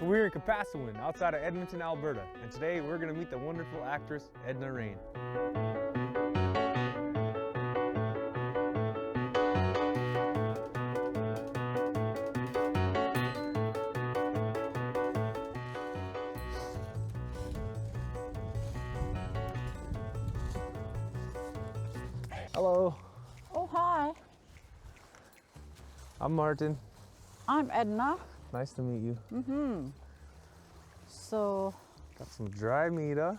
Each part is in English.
We're in Capasawin, outside of Edmonton, Alberta, and today we're going to meet the wonderful actress, Edna Rain. Hello. Oh, hi. I'm Martin. I'm Edna. Nice to meet you. So, Got some dry meat, huh?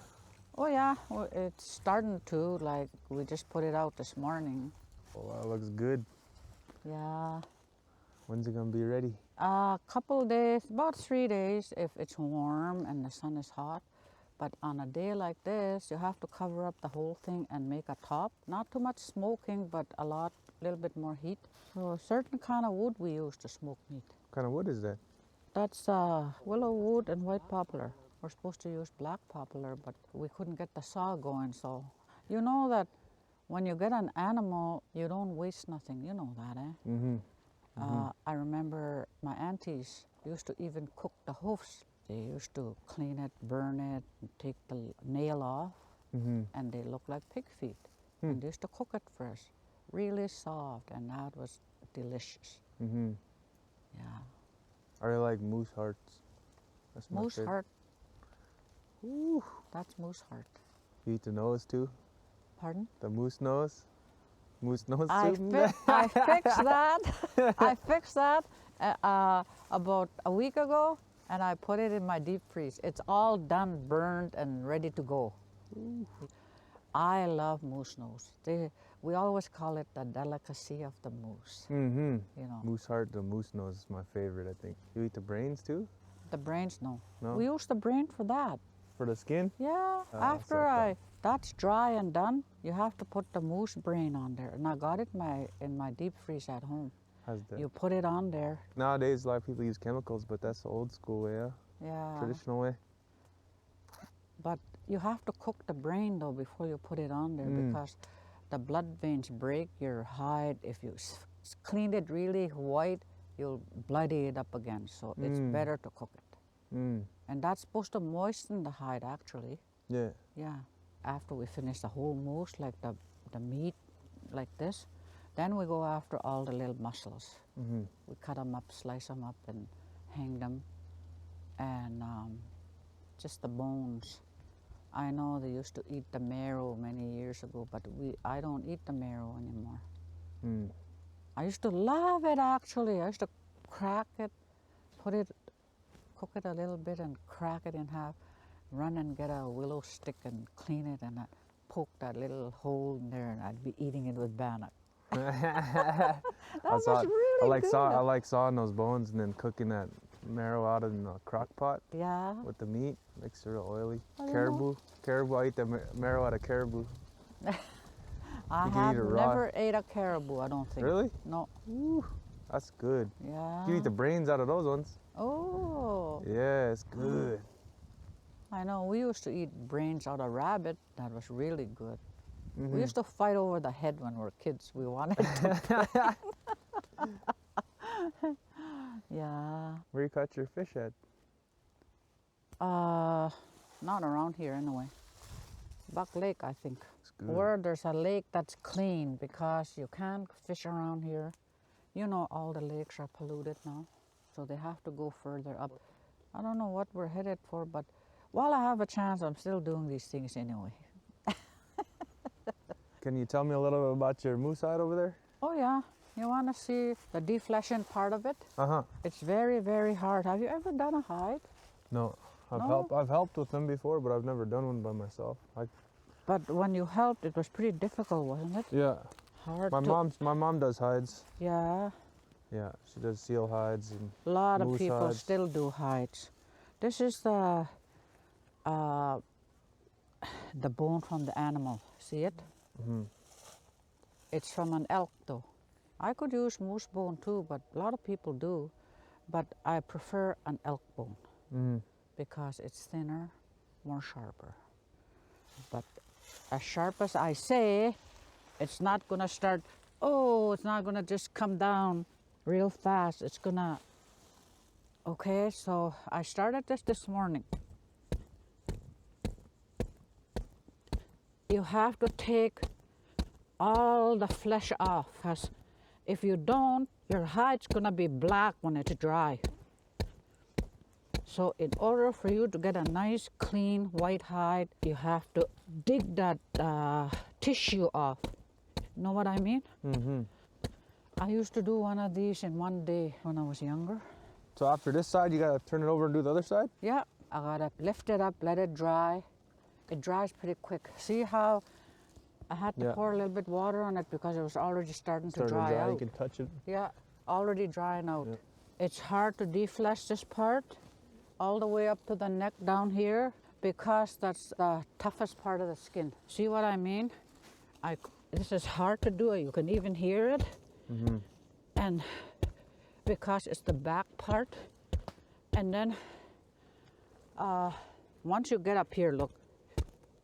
oh yeah, well, it's starting to, like, we just put it out this morning. Oh, that looks good. Yeah. When's it gonna be ready? A couple days, about 3 days if it's warm and the sun is hot. But on a day like this, you have to cover up the whole thing and make a top. Not too much smoking, but a little bit more heat. So a certain kind of wood we use to smoke meat. What kind of wood is that? That's willow wood and white poplar. We're supposed to use black poplar, but we couldn't get the saw going, so. You know that when you get an animal, you don't waste nothing. You know that, eh? I remember my aunties used to even cook the hoofs. They used to clean it, burn it, and take the nail off, and they look like pig feet. And they used to cook it for us. Really soft, and that was delicious. Yeah. Are they like moose hearts? That's my Moose favorite. heart. Ooh. That's moose heart. You eat the nose too? Pardon? The moose nose? Moose nose I soup? fixed that. I fixed that about a week ago, and I put it in my deep freeze. It's all done, burned, and ready to go. Ooh. I love moose nose. We always call it the delicacy of the moose. You know. Moose heart, the moose nose is my favorite, I think. You eat the brains too? The brains, no. No? We use the brain for that. For the skin? Yeah. so That's dry and done, you have to put the moose brain on there. And I got it in my deep freeze at home. How's that? You put it on there. Nowadays, a lot of people use chemicals, but that's the old school way, yeah? Yeah. Traditional way. But you have to cook the brain though before you put it on there because the blood veins break your hide. If you clean it really white, you'll bloody it up again. So it's better to cook it. And that's supposed to moisten the hide actually. Yeah. Yeah. After we finish the whole moose, like the meat like this, then we go after all the little muscles. We cut them up, slice them up, and hang them. And just the bones. I know they used to eat the marrow many years ago, but I don't eat the marrow anymore. I used to love it actually. I used to crack it, cook it a little bit and crack it in half, run and get a willow stick and clean it and poke that little hole in there and I'd be eating it with bannock. That was really good. I like sawing those bones and then cooking that marrow out in a crock pot. Yeah. With the meat, makes it real oily. Oh, Caribou, I eat the marrow out of caribou. I have never ate a caribou, I don't think. Really? No. Ooh, that's good. Yeah. You eat the brains out of those ones. Oh. Yeah, it's good. I know, we used to eat brains out of rabbit. That was really good. We used to fight over the head when we were kids. We wanted to. Yeah. Where you caught your fish at? Not around here anyway. Buck Lake, I think. It's good. Or there's a lake that's clean because you can't fish around here. You know, all the lakes are polluted now, so they have to go further up. I don't know what we're headed for, but while I have a chance, I'm still doing these things anyway. Can you tell me a little bit about your moose hide over there? Oh yeah, you want to see the defleshing part of it? It's very, very hard. Have you ever done a hide? No, No? I've helped with them before, but I've never done one by myself. But when you helped, it was pretty difficult, wasn't it? Yeah. Hard. My mom does hides. Yeah. Yeah, she does seal hides and A lot of moose people hides. still do hides. This is the bone from the animal. See it? It's from an elk though. I could use moose bone too, but a lot of people do. But I prefer an elk bone because it's thinner, more sharper. But as sharp as I say, it's not gonna start, it's not gonna just come down real fast. It's gonna Okay, so I started this morning. You have to take all the flesh off, because if you don't, your hide's gonna be black when it's dry. So in order for you to get a nice, clean, white hide, you have to dig that tissue off. Know what I mean? Mm-hmm. I used to do one of these in one day when I was younger. So after this side, you gotta turn it over and do the other side? Yeah, I gotta lift it up, let it dry. It dries pretty quick. See how I had to pour a little bit water on it because it was already starting to dry out. You can touch it. Yeah, already drying out. Yeah. It's hard to deflesh this part all the way up to the neck down here because that's the toughest part of the skin. See what I mean? This is hard to do. You can even hear it. Mm-hmm. And because it's the back part. And then once you get up here, look,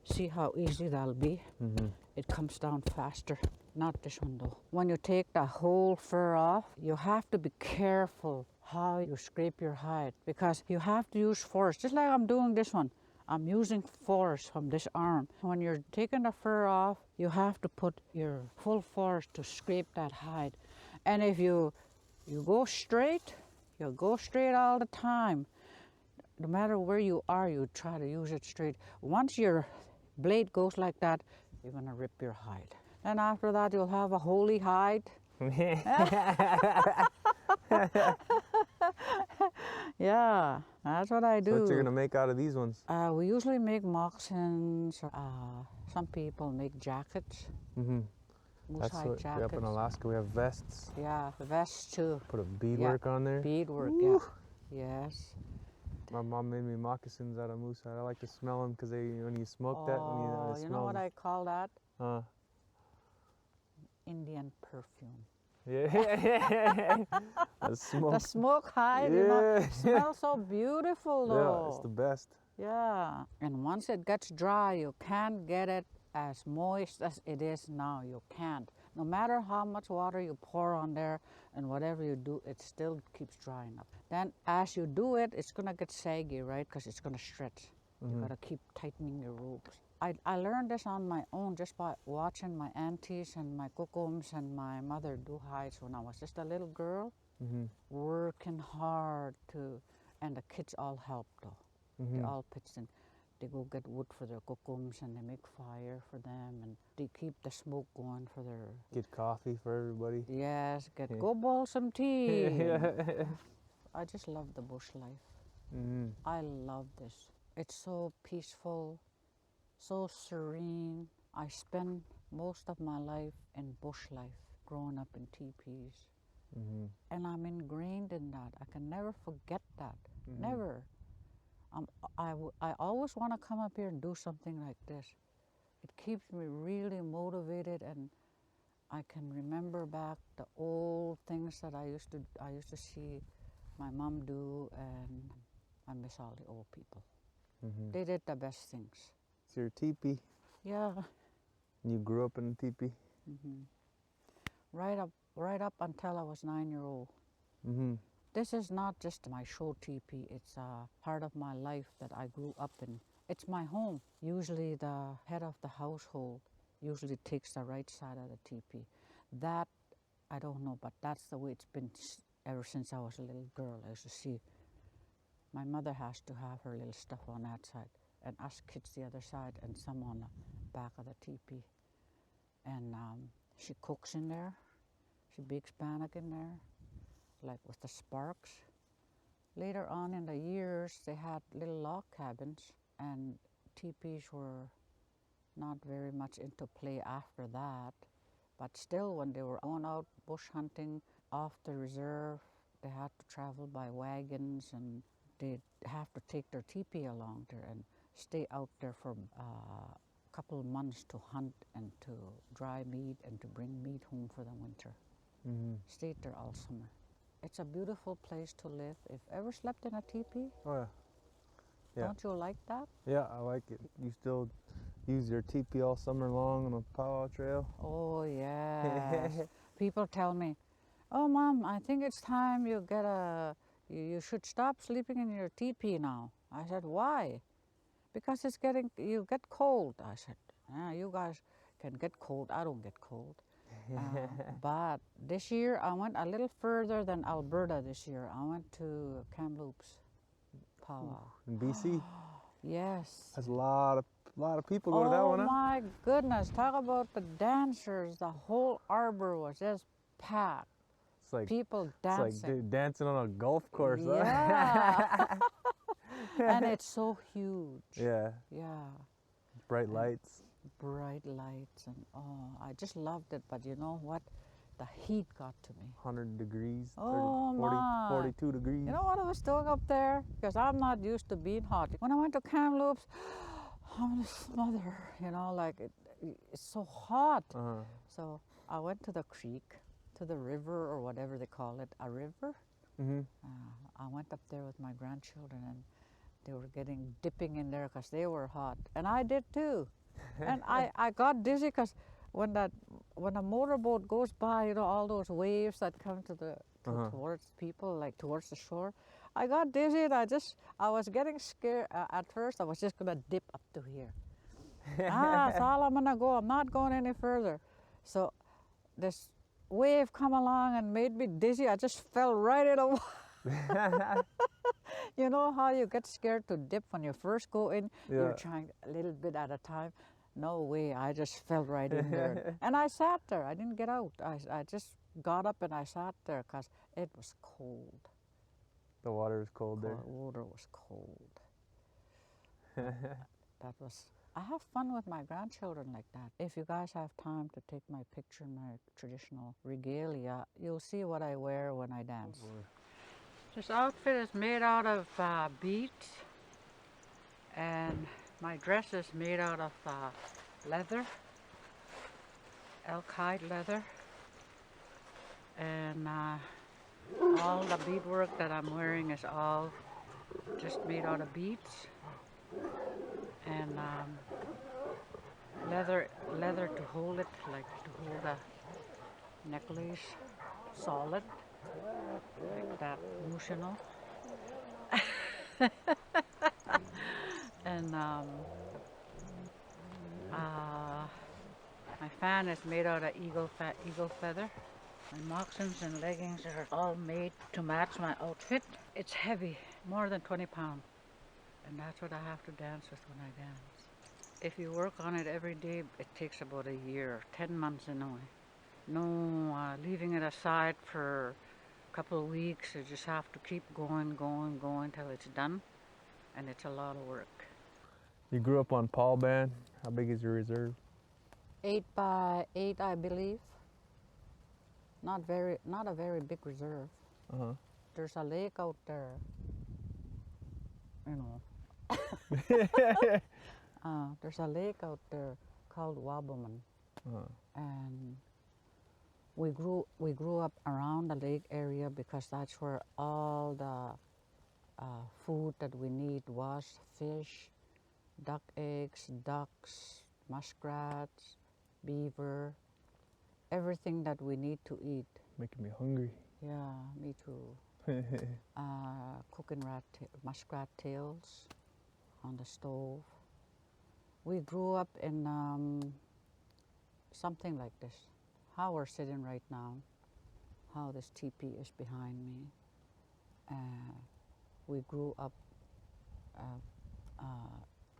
see how easy that'll be? Mm-hmm. It comes down faster. Not this one though. When you take the whole fur off, you have to be careful how you scrape your hide because you have to use force, just like I'm doing this one. I'm using force from this arm. When you're taking the fur off, you have to put your full force to scrape that hide. And if you go straight, you go straight all the time. No matter where you are, you try to use it straight. Once your blade goes like that, you're gonna rip your hide. And after that, you'll have a holy hide. Yeah, that's what I do. So what you're gonna make out of these ones? We usually make moccasins. Some people make jackets. Mm-hmm. Moose That's hide what, jackets. up in Alaska we have vests. Yeah, vests too. Put a beadwork on there. Beadwork, Woo. yeah. Yes. My mom made me moccasins out of moose hide. I like to smell them because when you smoke that, when you You smell know what them. I call that? Uh, Indian perfume. yeah. The smoke. The smoke hide, you know, smells so beautiful though. Yeah, it's the best. Yeah, and once it gets dry, you can't get it as moist as it is now. You can't. No matter how much water you pour on there and whatever you do, it still keeps drying up. Then as you do it, it's gonna get saggy, right? Because it's gonna stretch. You gotta keep tightening your ropes. I learned this on my own just by watching my aunties and my kokums and my mother do hides when I was just a little girl, working hard and the kids all helped though. They all pitched in. They go get wood for their kokums and they make fire for them and they keep the smoke going for their... Get coffee for everybody. Yes, go boil some tea. I just love the bush life. I love this. It's so peaceful, so serene. I spend most of my life in bush life, growing up in teepees. And I'm ingrained in that. I can never forget that, never. I always want to come up here and do something like this. It keeps me really motivated, and I can remember back the old things that I used to see my mom do, and I miss all the old people. They did the best things. It's your teepee. Yeah. You grew up in a teepee. Right up until I was 9 years old. This is not just my show teepee, it's a part of my life that I grew up in. It's my home. Usually the head of the household usually takes the right side of the teepee. That, I don't know, but that's the way it's been ever since I was a little girl. I used to see my mother has to have her little stuff on that side, and us kids the other side, and some on the back of the teepee. And she cooks in there. She bakes bannock in there, like with the sparks. Later on in the years, they had little log cabins, and teepees were not very much into play after that. But still, when they were going out bush hunting off the reserve, they had to travel by wagons, and they'd have to take their teepee along there and stay out there for a couple of months to hunt and to dry meat and to bring meat home for the winter. Stayed there all summer. It's a beautiful place to live. If ever slept in a teepee? Oh yeah. Yeah. Don't you like that? Yeah, I like it. You still use your teepee all summer long on a powwow trail? Oh yes. People tell me, "Oh Mom, I think it's time you you should stop sleeping in your teepee now. I said, why? Because you get cold. I said, you guys can get cold. I don't get cold. But this year I went a little further than Alberta this year. I went to Kamloops powwow. In BC? Yes. That's a lot of people go to that one, huh? Oh my goodness, talk about the dancers. The whole arbor was just packed. It's like People dancing. It's like dancing on a golf course, huh? Yeah. And it's so huge. Yeah. Yeah. Bright lights. Bright lights and I just loved it. But you know what? The heat got to me. 100 degrees, 30, Oh 40, my. 42 degrees. You know what I was doing up there? Because I'm not used to being hot. When I went to Kamloops, I'm gonna smother, like it's so hot. So I went to the creek, to the river or whatever they call it, a river. I went up there with my grandchildren and they were dipping in there because they were hot. And I did too. And I got dizzy because when a motorboat goes by, all those waves that come towards people, like towards the shore, I got dizzy and I was getting scared. At first, I was just gonna dip up to here. That's all I'm gonna go. I'm not going any further. So this wave come along and made me dizzy. I just fell right in the water. You know how you get scared to dip when you first go in? Yeah. You're trying a little bit at a time. No way, I just fell right in there. And I sat there, I didn't get out. I just got up and I sat there because it was cold. The water was cold there? The water was cold. I have fun with my grandchildren like that. If you guys have time to take my picture in my traditional regalia, you'll see what I wear when I dance. This outfit is made out of beads, and my dress is made out of leather, elk hide leather, and all the beadwork that I'm wearing is all just made out of beads, and leather to hold it, like to hold the necklace solid, like that, emotional. And my fan is made out of eagle feather. My moccasins and leggings are all made to match my outfit. It's heavy, more than 20 pounds. And that's what I have to dance with when I dance. If you work on it every day, it takes about a year, 10 months anyway. No leaving it aside for a couple of weeks. You just have to keep going till it's done. And it's a lot of work. You grew up on Paul Band. How big is your reserve? 8 by 8, I believe. Not a very big reserve. There's a lake out there, there's a lake out there called Wabamun, and we grew up around the lake area because that's where all the food that we need was: fish, duck eggs, ducks, muskrats, beaver, everything that we need to eat. Making me hungry. Yeah, me too. Cooking muskrat tails on the stove. We grew up in something like this. How we're sitting right now, how this teepee is behind me. We grew up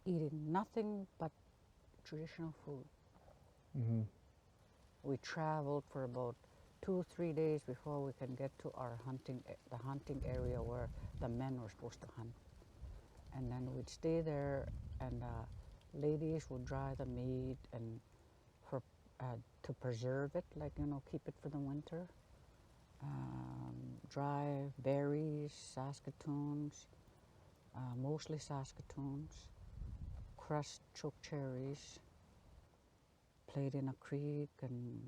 eating nothing but traditional food. We traveled for about 2-3 days before we can get to the hunting area where the men were supposed to hunt. And then we'd stay there, and ladies would dry the meat and to preserve it, keep it for the winter. Dry berries, Saskatoons, mostly Saskatoons, crushed choke cherries, played in a creek, and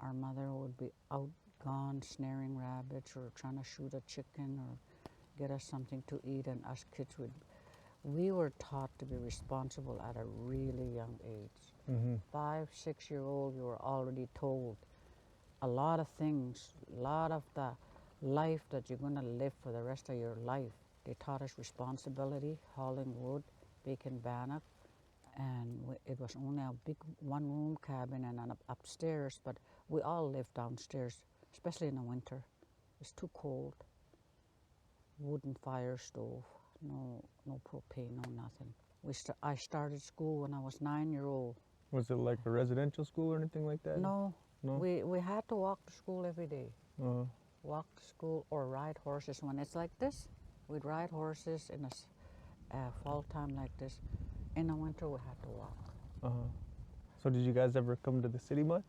our mother would be out gone snaring rabbits or trying to shoot a chicken or get us something to eat, and us kids we were taught to be responsible at a really young age. 5-6-year-old, you were already told a lot of things. A lot of the life that you're going to live for the rest of your life. They taught us responsibility, hauling wood, baking bannock, and it was only a big one-room cabin and an upstairs, but we all lived downstairs, especially in the winter. It's too cold. Wooden fire stove, no propane, no nothing. I started school when I was 9-year-old. Was it like a residential school or anything like that? No, No? we had to walk to school every day. Uh-huh. Walk to school or ride horses when it's like this. We'd ride horses in a fall time like this. In the winter, we had to walk. Uh-huh. So did you guys ever come to the city much?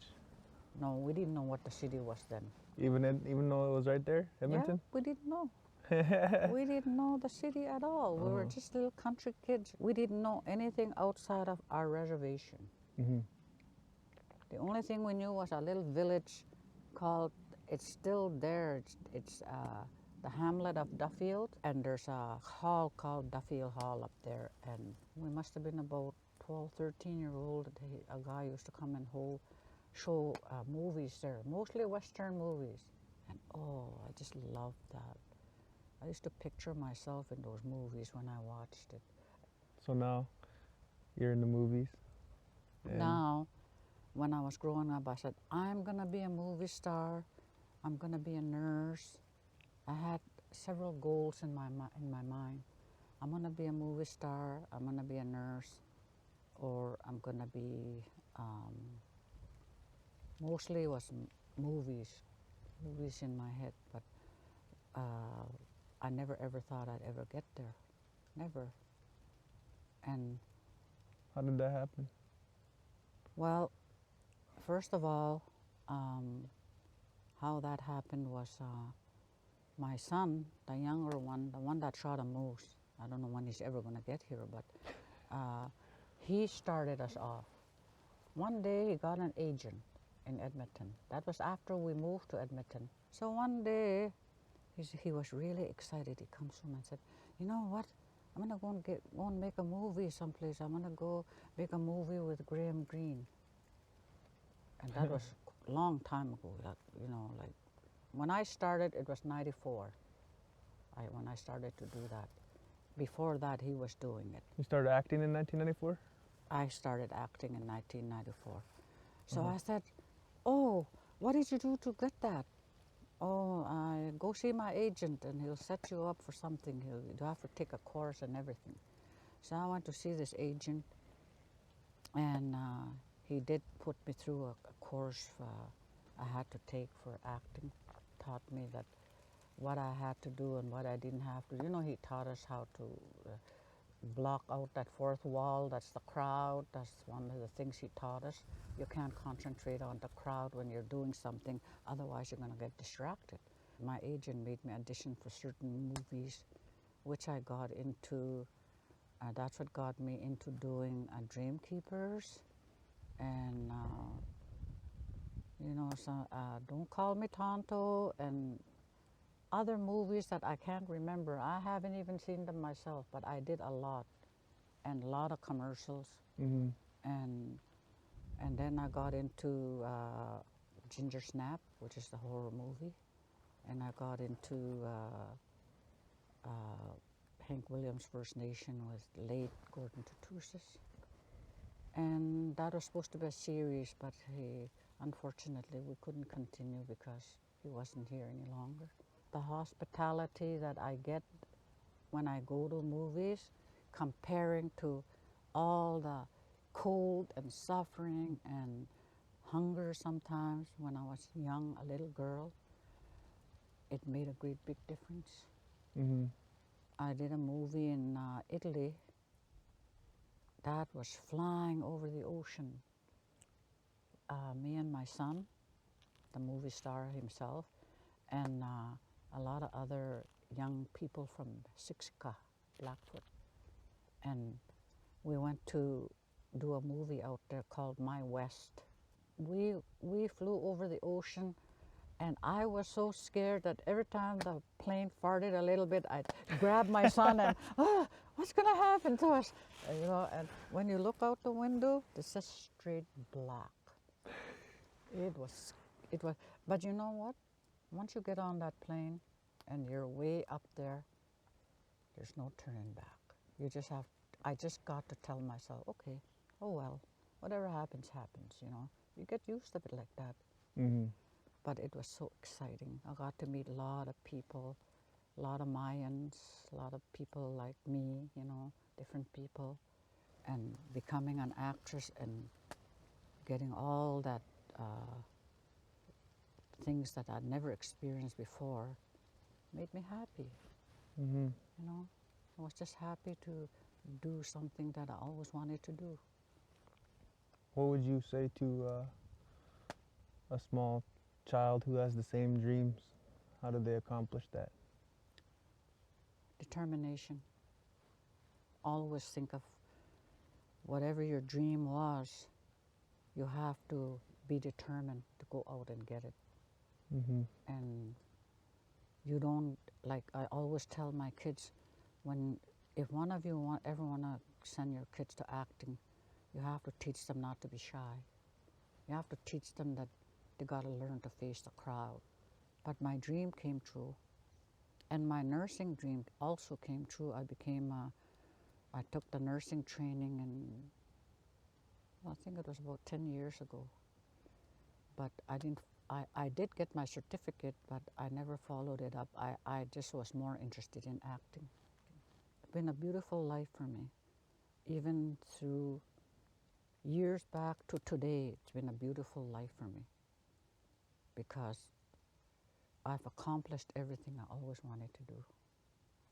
No, we didn't know what the city was then. Even though it was right there, Edmonton? Yeah, we didn't know. We didn't know the city at all. We were just little country kids. We didn't know anything outside of our reservation. Mm-hmm. The only thing we knew was a little village called, it's still there, it's the hamlet of Duffield, and there's a hall called Duffield Hall up there, and we must have been about 12, 13-year-old. A guy used to come and show movies there, mostly Western movies, and oh, I just loved that. I used to picture myself in those movies when I watched it. So now you're in the movies? Now, when I was growing up, I said, I'm going to be a movie star. I'm going to be a nurse. I had several goals in my mind. I'm going to be a movie star. I'm going to be a nurse. Or I'm going to be, mostly it was movies in my head. But I never ever thought I'd ever get there. Never. And how did that happen? Well, first of all, how that happened was my son, the younger one, the one that shot a moose. I don't know when he's ever going to get here, but he started us off. One day he got an agent in Edmonton. That was after we moved to Edmonton. So one day he was really excited. He comes home and said, you know what? I'm going to go and make a movie someplace. I'm going to go make a movie with Graham Greene. And that was a long time ago. That, you know, like when I started, it was 94. When I started to do that. Before that, he was doing it. You started acting in 1994? I started acting in 1994. So I said, oh, what did you do to get that? Oh, go see my agent and he'll set you up for something. You have to take a course and everything. So I went to see this agent, and he did put me through a course I had to take for acting. Taught me that what I had to do and what I didn't have to. You know, he taught us how to block out that fourth wall. That's the crowd. That's one of the things he taught us. You can't concentrate on the crowd when you're doing something, otherwise you're going to get distracted. My agent made me audition for certain movies, which I got into. That's what got me into doing Dream Keepers, and you know, Don't Call Me Tonto, and other movies that I can't remember. I haven't even seen them myself, but I did a lot, and a lot of commercials. Mm-hmm. And then I got into Ginger Snap, which is the horror movie, and I got into Hank Williams First Nation with late Gordon Tutusis. And that was supposed to be a series, but unfortunately we couldn't continue because he wasn't here any longer. The hospitality that I get when I go to movies, comparing to all the cold and suffering and hunger sometimes when I was young, a little girl, it made a great big difference. Mm-hmm. I did a movie in Italy that was flying over the ocean. Me and my son, the movie star himself, and a lot of other young people from Siksika, Blackfoot. And we went to do a movie out there called My West. We flew over the ocean, and I was so scared that every time the plane farted a little bit, I'd grab my son and, what's gonna happen to us? And, you know, and when you look out the window, it's just straight black. It was, but you know what? Once you get on that plane and you're way up there, there's no turning back. You just have, I just got to tell myself, okay, oh well, whatever happens, happens, you know. You get used to it like that. Mm-hmm. But it was so exciting. I got to meet a lot of people, a lot of Mayans, a lot of people like me, you know, different people. And becoming an actress and getting all that things that I'd never experienced before made me happy. Mm-hmm. You know, I was just happy to do something that I always wanted to do. What would you say to a small child who has the same dreams? How do they accomplish that? Determination. Always think of whatever your dream was, you have to be determined to go out and get it. Mm-hmm. And you don't, like I always tell my kids, if one of you ever want to send your kids to acting, you have to teach them not to be shy. You have to teach them that they got to learn to face the crowd. But my dream came true. And my nursing dream also came true. I took the nursing training I think it was about 10 years ago. But I did get my certificate, but I never followed it up. I just was more interested in acting. It's been a beautiful life for me. Even through years back to today, it's been a beautiful life for me because I've accomplished everything I always wanted to do.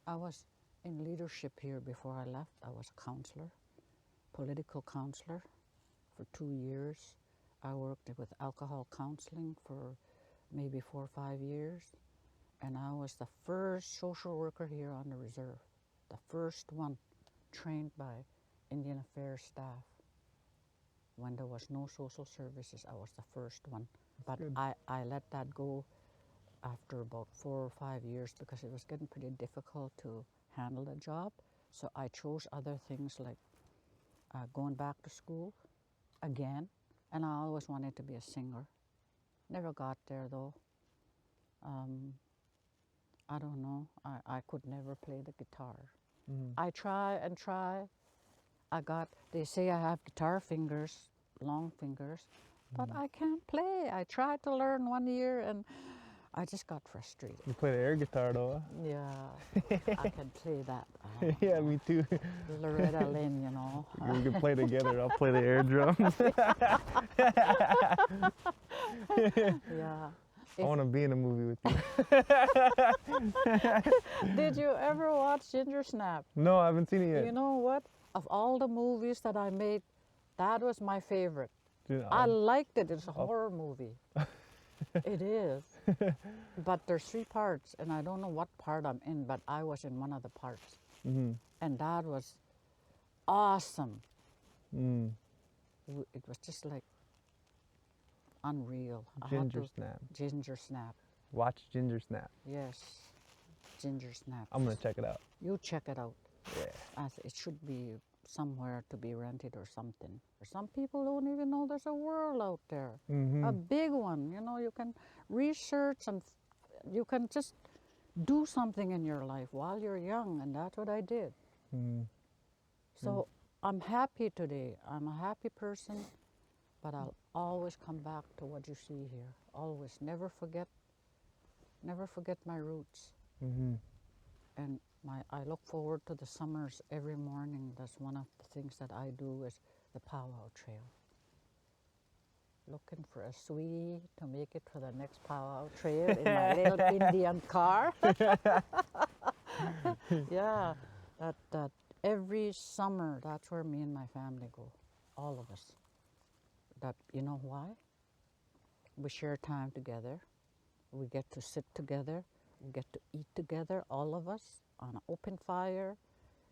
I was in leadership here before I left. I was a counselor, political counselor for 2 years. I worked with alcohol counseling for maybe 4 or 5 years. And I was the first social worker here on the reserve, the first one trained by Indian Affairs staff. When there was no social services, I was the first one. But I let that go after about 4 or 5 years because it was getting pretty difficult to handle the job. So I chose other things like going back to school again. And I always wanted to be a singer. Never got there though. I don't know. I could never play the guitar. Mm-hmm. I try and try. They say I have guitar fingers, long fingers, but I can't play. I tried to learn 1 year and I just got frustrated. You play the air guitar though, huh? Yeah, I can play that. Yeah, me too. Loretta Lynn, you know. We can play together. I'll play the air drums. Yeah. I want to be in a movie with you. Did you ever watch Ginger Snap? No, I haven't seen it yet. You know what? Of all the movies that I made, that was my favorite. Dude, I liked it. It's a horror movie. It is. But there's 3 parts, and I don't know what part I'm in, but I was in one of the parts. Mm-hmm. And that was awesome. Mm. It was just like unreal. Ginger Snap. Ginger Snap. Watch Ginger Snap. Yes. Ginger Snap. I'm going to check it out. You check it out. Yeah. It should be somewhere to be rented or something. Some people don't even know there's a world out there. Mm-hmm. A big one. You know, you can research and you can just do something in your life while you're young, and that's what I did. Mm. So I'm happy today. I'm a happy person, but I'll always come back to what you see here. Always. Never forget my roots. Mm-hmm. And I look forward to the summers every morning. That's one of the things that I do is the powwow trail. Looking for a sweetie to make it for the next powwow trail in my little Indian car. Yeah, that every summer, that's where me and my family go, all of us. That, you know why? We share time together. We get to sit together. We get to eat together, all of us, on an open fire,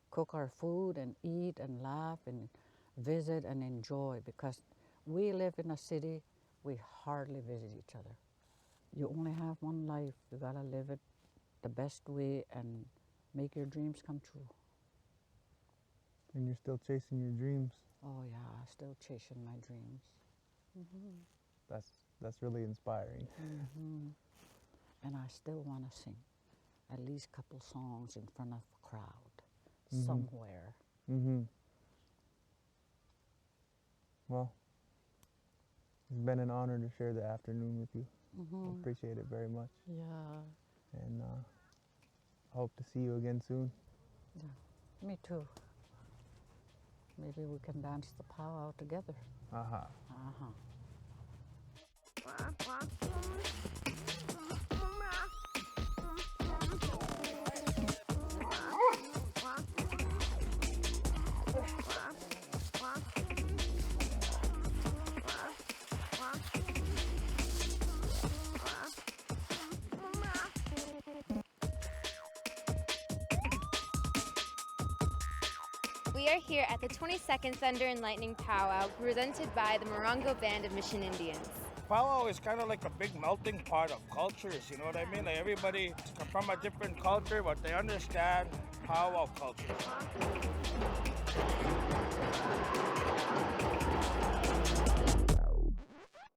cook our food and eat and laugh and visit and enjoy, because we live in a city, we hardly visit each other. You only have one life. You gotta live it the best way and make your dreams come true. And you're still chasing your dreams. Oh yeah, still chasing my dreams. Mm-hmm. That's really inspiring. Mm-hmm. And I still want to sing at least a couple songs in front of a crowd Mhm. somewhere. Mm-hmm. Well, it's been an honor to share the afternoon with you. I appreciate it very much. Yeah, And I hope to see you again soon. yeah, me too. Maybe we can dance the powwow together. Aha. Uh-huh. We are here at the 22nd Thunder and Lightning Powwow, presented by the Morongo Band of Mission Indians. Powwow is kind of like a big melting pot of cultures, you know what I mean? Like everybody from a different culture, but they understand powwow culture.